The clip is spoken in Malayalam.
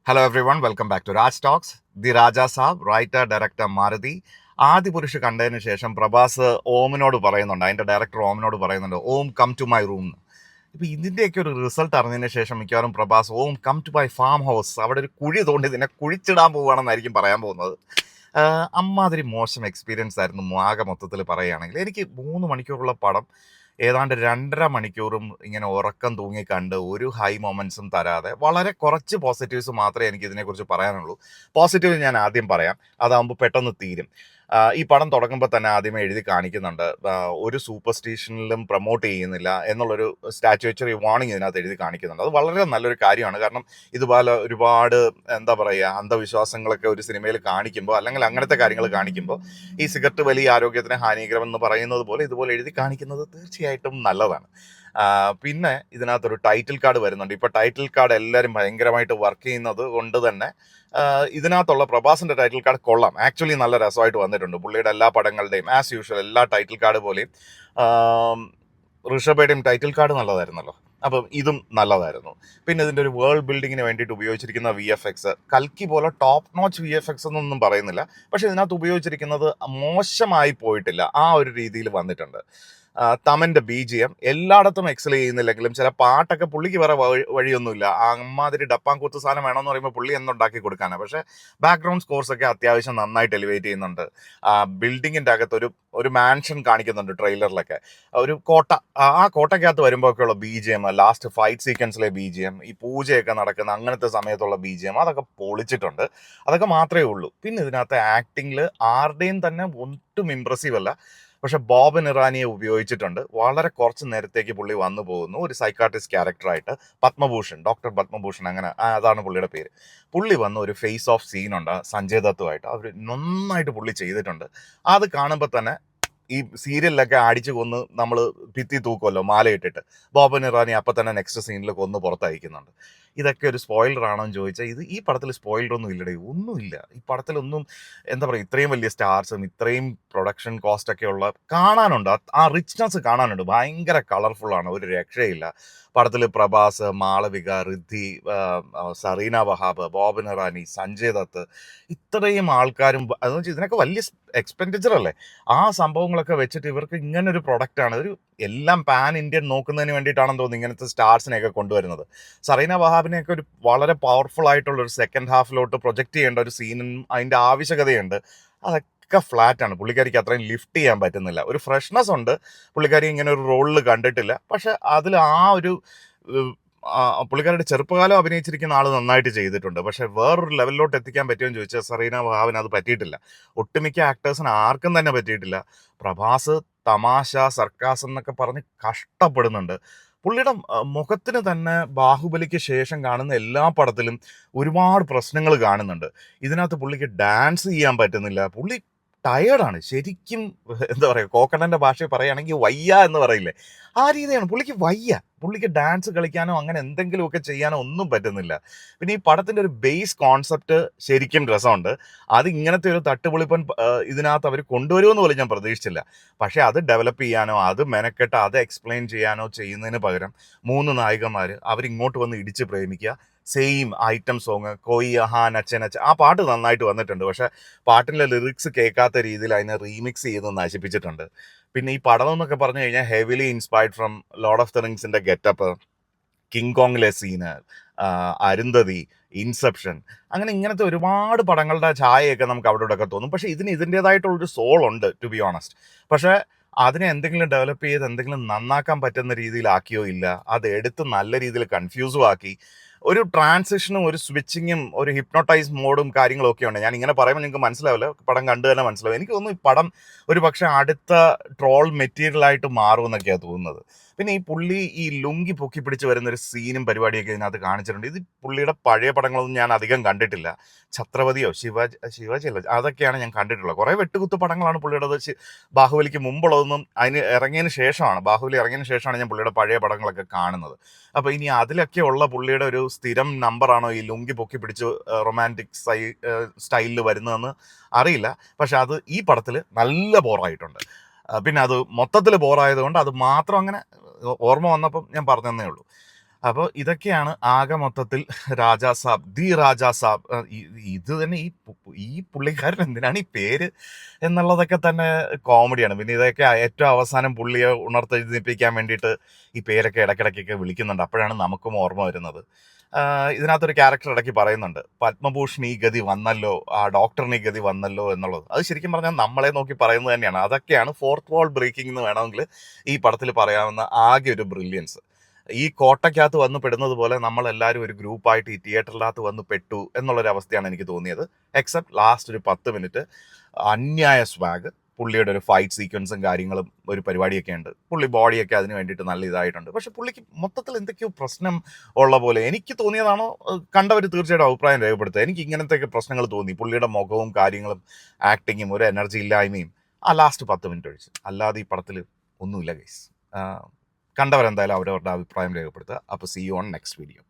Hello everyone, welcome back to Raj talks. The Raja Saab, writer director Maruthi. Adipurush കണ്ടതിന് ശേഷം പ്രഭാസ് ഓമിനോട് പറയുന്നുണ്ട്, അതിന്റെ ഡയറക്ടർ ഓമിനോട് പറയുന്നുണ്ട്, Om come to my room. ഇപ്പൊ ഇതിന്റെയൊക്കെ ഒരു റിസൾട്ട് അറിഞ്ഞതിന് ശേഷം മിക്കവാറും Prabhas Om come to my farm house, അവിടെ ഒരു കുഴി തോണ്ടി ഇതിനെ കുഴിച്ചിടാൻ പോവുകയാണെന്നായിരിക്കും പറയാൻ പോകുന്നത്. അമ്മാതിരി മോശം എക്സ്പീരിയൻസ് ആയിരുന്നു ആകെ മൊത്തത്തിൽ പറയുകയാണെങ്കിൽ. എനിക്ക് 3 മണിക്കൂറുള്ള പടം ഏതാണ്ട് 2.5 മണിക്കൂറും ഇങ്ങനെ ഉറക്കം തൂങ്ങി കണ്ട് ഒരു ഹൈ മൊമെന്റ്സും തരാതെ വളരെ കുറച്ച് പോസിറ്റീവ്സ് മാത്രമേ എനിക്ക് ഇതിനെക്കുറിച്ച് പറയാനുള്ളൂ. പോസിറ്റീവ് ഞാൻ ആദ്യം പറയാം, അതാകുമ്പോൾ പെട്ടെന്ന് തീരും. ഈ പടം തുടങ്ങുമ്പോൾ തന്നെ ആദ്യമേ എഴുതി കാണിക്കുന്നുണ്ട്, ഒരു സൂപ്പർസ്റ്റിഷനിലും പ്രൊമോട്ട് ചെയ്യുന്നില്ല എന്നുള്ളൊരു സ്റ്റാച്യുവറി വാർണിംഗ് ഇതിനകത്ത് എഴുതി കാണിക്കുന്നുണ്ട്. അത് വളരെ നല്ലൊരു കാര്യമാണ്. കാരണം ഇതുപോലെ ഒരുപാട് എന്താ പറയുക, അന്ധവിശ്വാസങ്ങളൊക്കെ ഒരു സിനിമയിൽ കാണിക്കുമ്പോൾ, അല്ലെങ്കിൽ അങ്ങനത്തെ കാര്യങ്ങൾ കാണിക്കുമ്പോൾ, ഈ സിഗരറ്റ് വലിയ ആരോഗ്യത്തിന് ഹാനികരമെന്ന് പറയുന്നത് പോലെ ഇതുപോലെ എഴുതി കാണിക്കുന്നത് തീർച്ചയായിട്ടും നല്ലതാണ്. പിന്നെ ഇതിനകത്തൊരു ടൈറ്റിൽ കാർഡ് വരുന്നുണ്ട്. ഇപ്പൊ ടൈറ്റിൽ കാർഡ് എല്ലാവരും ഭയങ്കരമായിട്ട് വർക്ക് ചെയ്യുന്നത് കൊണ്ട് തന്നെ ഇതിനകത്തുള്ള പ്രഭാസിന്റെ ടൈറ്റിൽ കാർഡ് കൊള്ളാം. ആക്ച്വലി നല്ല രസമായിട്ട് വന്നിട്ടുണ്ട്. പുള്ളിയുടെ എല്ലാ പടങ്ങളുടെയും ആസ് യൂഷ്വൽ എല്ലാ ടൈറ്റിൽ കാർഡ് പോലെയും ഋഷഭയുടെയും ടൈറ്റിൽ കാർഡ് നല്ലതായിരുന്നല്ലോ. അപ്പം ഇതും നല്ലതായിരുന്നു. പിന്നെ ഇതിന്റെ ഒരു വേൾഡ് ബിൽഡിങ്ങിന് വേണ്ടിയിട്ട് ഉപയോഗിച്ചിരിക്കുന്ന VFX, കൽക്കി പോലെ ടോപ്പ് നോച്ച് VFX എന്നൊന്നും പറയുന്നില്ല, പക്ഷെ ഇതിനകത്ത് ഉപയോഗിച്ചിരിക്കുന്നത് മോശമായി പോയിട്ടില്ല, ആ ഒരു രീതിയിൽ വന്നിട്ടുണ്ട്. തമന്റെ BGM എല്ലായിടത്തും എക്സൽ ചെയ്യുന്നില്ലെങ്കിലും ചില പാട്ടൊക്കെ പുള്ളിക്ക് വേറെ വഴിയൊന്നുമില്ല. അമ്മാതിരി ഡപ്പാങ്കൂത്ത് സാധനം വേണമെന്ന് പറയുമ്പോൾ പുള്ളി എന്തുണ്ടാക്കി കൊടുക്കാനാണ്. പക്ഷെ ബാക്ക്ഗ്രൗണ്ട് സ്കോർസ് ഒക്കെ അത്യാവശ്യം നന്നായിട്ട് എലിവേറ്റ് ചെയ്യുന്നുണ്ട്. ബിൽഡിങ്ങിന്റെ അകത്ത് ഒരു മാൻഷൻ കാണിക്കുന്നുണ്ട് ട്രെയിലറിലൊക്കെ. ഒരു കോട്ട, ആ കോട്ടയ്ക്കകത്ത് വരുമ്പോഴൊക്കെയുള്ള BGM, ലാസ്റ്റ് ഫൈറ്റ് സീക്വൻസിലെ BGM, ഈ പൂജയൊക്കെ നടക്കുന്ന അങ്ങനത്തെ സമയത്തുള്ള BGM, അതൊക്കെ പൊളിച്ചിട്ടുണ്ട്. അതൊക്കെ മാത്രമേ ഉള്ളൂ. പിന്നെ ഇതിനകത്ത് ആക്ടിങ്ങിൽ ആരുടെയും തന്നെ ഒട്ടും ഇംപ്രസീവ് അല്ല. പക്ഷെ ബോബൻ ഇറാനിയെ ഉപയോഗിച്ചിട്ടുണ്ട്. വളരെ കുറച്ച് നേരത്തേക്ക് പുള്ളി വന്നു പോകുന്നു ഒരു സൈക്കാട്രിസ്റ്റ് ക്യാരക്ടറായിട്ട്. ഡോക്ടർ പത്മഭൂഷൺ, അങ്ങനെ അതാണ് പുള്ളിയുടെ പേര്. പുള്ളി വന്ന് ഒരു ഫേസ് ഓഫ് സീനുണ്ട് സഞ്ജയ് ദത്തുമായിട്ട്. അവർ നന്നായിട്ട് പുള്ളി ചെയ്തിട്ടുണ്ട്. അത് കാണുമ്പോൾ തന്നെ ഈ സീരിയലിലൊക്കെ അടിച്ചു കൊന്ന് നമ്മൾ ഭിത്തി തൂക്കുമല്ലോ മാലയിട്ടിട്ട്, ബോബൻ ഇറാനി അപ്പം തന്നെ നെക്സ്റ്റ് സീനിൽ കൊന്ന് പുറത്തയക്കുന്നുണ്ട്. ഇതൊക്കെ ഒരു സ്പോയിലർ ആണോ എന്ന് ചോദിച്ചാൽ ഈ പടത്തിൽ സ്പോയിലർ ഒന്നും ഇല്ലടേ, ഒന്നുമില്ല ഈ പടത്തിലൊന്നും. എന്താ പറയുക, ഇത്രയും വലിയ സ്റ്റാർസും ഇത്രയും പ്രൊഡക്ഷൻ കോസ്റ്റ് ഒക്കെ ഉള്ള കാണാനുണ്ട്, ആ റിച്ച്നെസ് കാണാനുണ്ട്. ഭയങ്കര കളർഫുള്ളാണ്, ഒരു രക്ഷയില്ല. പടത്തിൽ പ്രഭാസ്, മാളവിക, റിദ്ധി, സറീന വഹാബ്, ബോബൻ ഇറാനി, സഞ്ജയ് ദത്ത്, ഇത്രയും ആൾക്കാരും അതെന്ന് വെച്ചാൽ ഇതിനൊക്കെ വലിയ എക്സ്പെൻഡിച്ചർ അല്ലേ. ആ സംഭവങ്ങളൊക്കെ വെച്ചിട്ട് ഇവർക്ക് ഇങ്ങനെ ഒരു പ്രൊഡക്റ്റാണ്, ഒരു എല്ലാം പാൻ ഇന്ത്യൻ നോക്കുന്നതിന് വേണ്ടിയിട്ടാണെന്ന് തോന്നുന്നു ഇങ്ങനത്തെ സ്റ്റാർസിനെയൊക്കെ കൊണ്ടുവരുന്നത്. സറീന വഹാബിനെയൊക്കെ ഒരു വളരെ പവർഫുൾ ആയിട്ടുള്ള ഒരു സെക്കൻഡ് ഹാഫിലോട്ട് പ്രൊജക്റ്റ് ചെയ്യേണ്ട ഒരു സീനും അതിൻ്റെ ആവശ്യകതയുണ്ട്. അതൊക്കെ ഫ്ലാറ്റാണ്. പുള്ളിക്കാരിക്ക് അത്രയും ലിഫ്റ്റ് ചെയ്യാൻ പറ്റുന്നില്ല. ഒരു ഫ്രഷ്നെസ് ഉണ്ട്, പുള്ളിക്കാരി ഇങ്ങനെ ഒരു റോളിൽ കണ്ടിട്ടില്ല. പക്ഷെ അതിൽ ആ ഒരു പുള്ളിക്കാരുടെ ചെറുപ്പകാലം അഭിനയിച്ചിരിക്കുന്ന ആൾ നന്നായിട്ട് ചെയ്തിട്ടുണ്ട്. പക്ഷെ വേറൊരു ലെവലിലോട്ട് എത്തിക്കാൻ പറ്റുമെന്ന് ചോദിച്ചാൽ സറീന വഹാബിന് അത് പറ്റിയിട്ടില്ല. ഒട്ടുമിക്ക ആക്ടേഴ്സിന് ആർക്കും തന്നെ പറ്റിയിട്ടില്ല. പ്രഭാസ് തമാശ, സർക്കാസം എന്നൊക്കെ പറഞ്ഞ് കഷ്ടപ്പെടുന്നുണ്ട്. പുള്ളിയുടെ മുഖത്തിന് തന്നെ ബാഹുബലിക്ക് ശേഷം കാണുന്ന എല്ലാ പടത്തിലും ഒരുപാട് പ്രശ്നങ്ങൾ കാണുന്നുണ്ട്. ഇതിനകത്ത് പുള്ളിക്ക് ഡാൻസ് ചെയ്യാൻ പറ്റുന്നില്ല. പുള്ളി ടയേർഡാണ് ശരിക്കും. എന്താ പറയുക, കോക്കണ്ണന്റെ ഭാഷയിൽ പറയുകയാണെങ്കിൽ വയ്യ എന്ന് പറയില്ലേ, ആ രീതിയാണ്. പുള്ളിക്ക് വയ്യ. പുള്ളിക്ക് ഡാൻസ് കളിക്കാനോ അങ്ങനെ എന്തെങ്കിലുമൊക്കെ ചെയ്യാനോ ഒന്നും പറ്റുന്നില്ല. പിന്നെ ഈ പടത്തിന്റെ ഒരു ബേസ് കോൺസെപ്റ്റ് ശരിക്കും രസമുണ്ട്. അത് ഇങ്ങനത്തെ ഒരു തട്ടുപൊളിപ്പൻ ഇതിനകത്ത് അവർ കൊണ്ടുവരുമെന്ന് പോലും ഞാൻ പ്രതീക്ഷിച്ചില്ല. പക്ഷെ അത് ഡെവലപ്പ് ചെയ്യാനോ അത് മെനക്കെട്ട് അത് എക്സ്പ്ലെയിൻ ചെയ്യാനോ ചെയ്യുന്നതിന് പകരം 3 നായികമാർ അവരിങ്ങോട്ട് വന്ന് ഇടിച്ച് പ്രേമിക്കുക. സെയിം ഐറ്റം സോങ്, കൊയ് യഹാ നച്ച നച്ച, ആ പാട്ട് നന്നായിട്ട് വന്നിട്ടുണ്ട്. പക്ഷെ പാട്ടിലെ ലിറിക്സ് കേൾക്കാത്ത രീതിയിൽ അതിനെ റീമിക്സ് ചെയ്ത് നശിപ്പിച്ചിട്ടുണ്ട്. പിന്നെ ഈ പടം എന്നൊക്കെ പറഞ്ഞു കഴിഞ്ഞാൽ heavily inspired from lord of the റിങ്സിന്റെ ഗെറ്റപ്പ്, കിങ് കോങ്ങിലെ സീന്, അരുന്ധതി, ഇൻസെപ്ഷൻ, അങ്ങനെ ഇങ്ങനത്തെ ഒരുപാട് പടങ്ങളുടെ ഛായയൊക്കെ നമുക്ക് അവിടെ ഇവിടെയൊക്കെ തോന്നും. പക്ഷെ ഇതിന് ഇതിൻ്റെതായിട്ടുള്ളൊരു സോൾ ഉണ്ട്, ടു ബി ഓണസ്റ്റ്. പക്ഷെ അതിനെ എന്തെങ്കിലും ഡെവലപ്പ് ചെയ്ത് എന്തെങ്കിലും നന്നാക്കാൻ പറ്റുന്ന രീതിയിലാക്കിയോ ഇല്ല. അത് എടുത്ത് നല്ല രീതിയിൽ കൺഫ്യൂസും ആക്കി. ഒരു ട്രാൻസിഷനും ഒരു സ്വിച്ചിങ്ങും ഒരു ഹിപ്നോട്ടൈസ് മോഡും കാര്യങ്ങളും ഒക്കെ ഉണ്ട്. ഞാൻ ഇങ്ങനെ പറയുമ്പോൾ നിങ്ങൾക്ക് മനസ്സിലാവില്ല, പടം കണ്ടു തന്നെ മനസ്സിലാവും. എനിക്ക് തോന്നുന്നു ഈ പടം ഒരു പക്ഷെ അടുത്ത ട്രോൾ മെറ്റീരിയലായിട്ട് മാറുമെന്നൊക്കെയാണ് തോന്നുന്നത്. പിന്നെ ഈ പുള്ളി ഈ ലുങ്കി പൊക്കി പിടിച്ച് വരുന്ന ഒരു സീനും പരിപാടിയൊക്കെ ഇതിനകത്ത് കാണിച്ചിട്ടുണ്ട്. ഇത് പുള്ളിയുടെ പഴയ പടങ്ങളൊന്നും ഞാൻ അധികം കണ്ടിട്ടില്ല. ഛത്രപതിയോ ശിവാജിയല്ല, അതൊക്കെയാണ് ഞാൻ കണ്ടിട്ടുള്ളത്. കുറേ വെട്ടുകുത്ത് പടങ്ങളാണ് പുള്ളിയുടെ. ബാഹുബലിക്ക് മുമ്പുള്ളതൊന്നും അതിന് ഇറങ്ങിയതിന് ശേഷമാണ്, ബാഹുബലി ഇറങ്ങിയതിന് ശേഷമാണ് ഞാൻ പുള്ളിയുടെ പഴയ പടങ്ങളൊക്കെ കാണുന്നത്. അപ്പോൾ ഇനി അതിലൊക്കെ ഉള്ള പുള്ളിയുടെ ഒരു സ്ഥിരം നമ്പറാണോ ഈ ലുങ്കി പൊക്കി പിടിച്ച് റൊമാൻറ്റിക് സ്റ്റൈലിൽ വരുന്നതെന്ന് അറിയില്ല. പക്ഷെ അത് ഈ പടത്തിൽ നല്ല ബോറായിട്ടുണ്ട്. പിന്നെ അത് മൊത്തത്തിൽ ബോറായതുകൊണ്ട് അത് മാത്രം അങ്ങനെ ഓർമ്മ വന്നപ്പം ഞാൻ പറഞ്ഞതന്നേ ഉള്ളൂ. അപ്പോൾ ഇതൊക്കെയാണ് ആകെ മൊത്തത്തിൽ രാജാ സാബ്, ദി രാജാ സാബ്. ഇത് തന്നെ ഈ പുള്ളിക്കാരൻ എന്തിനാണ് ഈ പേര് എന്നുള്ളതൊക്കെ തന്നെ കോമഡിയാണ്. പിന്നെ ഇതൊക്കെ ഏറ്റവും അവസാനം പുള്ളിയെ ഉണർത്തെഴുന്നേൽപ്പിക്കാൻ വേണ്ടിയിട്ട് ഈ പേരൊക്കെ ഇടയ്ക്കിടയ്ക്കൊക്കെ വിളിക്കുന്നുണ്ട്. അപ്പോഴാണ് നമുക്കും ഓർമ്മ വരുന്നത്. ഇതിനകത്തൊരു ക്യാരക്ടർ ഇടയ്ക്ക് പറയുന്നുണ്ട്, പത്മഭൂഷൺ ഈ ഗതി വന്നല്ലോ, ആ ഡോക്ടറിന് ഈ ഗതി വന്നല്ലോ എന്നുള്ളത്. അത് ശരിക്കും പറഞ്ഞാൽ നമ്മളെ നോക്കി പറയുന്നത് തന്നെയാണ്. അതൊക്കെയാണ് ഫോർത്ത് വാൾ ബ്രേക്കിംഗ് എന്ന് വേണമെങ്കിൽ ഈ പടത്തിൽ പറയാവുന്ന ആകെ ഒരു ബ്രില്യൻസ്. ഈ കോട്ടയ്ക്കകത്ത് വന്ന് പെടുന്നത് പോലെ നമ്മളെല്ലാവരും ഒരു ഗ്രൂപ്പായിട്ട് ഈ തിയേറ്ററിനകത്ത് വന്ന് പെട്ടു എന്നുള്ളൊരു അവസ്ഥയാണ് എനിക്ക് തോന്നിയത്. എക്സെപ്റ്റ് ലാസ്റ്റ് ഒരു 10 മിനിറ്റ് അന്യായ സ്വാഗ്, പുള്ളിയുടെ ഒരു ഫൈറ്റ് സീക്വൻസും കാര്യങ്ങളും ഒരു പരിപാടിയൊക്കെ ഉണ്ട്. പുള്ളി ബോഡിയൊക്കെ അതിന് വേണ്ടിയിട്ട് നല്ല ഇതായിട്ടുണ്ട്. പക്ഷെ പുള്ളിക്ക് മൊത്തത്തിൽ എന്തൊക്കെയോ പ്രശ്നം ഉള്ള പോലെ എനിക്ക് തോന്നിയതാണോ, കണ്ടവർ തീർച്ചയായിട്ടും അഭിപ്രായം രേഖപ്പെടുത്തുക. എനിക്ക് ഇങ്ങനത്തെയൊക്കെ പ്രശ്നങ്ങൾ തോന്നി. പുള്ളിയുടെ മുഖവും കാര്യങ്ങളും ആക്ടിങ്ങും ഒരു എനർജി ഇല്ലായ്മയും ആ ലാസ്റ്റ് 10 മിനിറ്റ് ഒഴിച്ച്. അല്ലാതെ ഈ പടത്തിൽ ഒന്നുമില്ല ഗൈസ്. കണ്ടവരെന്തായാലും അവരവരുടെ അഭിപ്രായം രേഖപ്പെടുത്തുക. അപ്പോൾ see you on next video.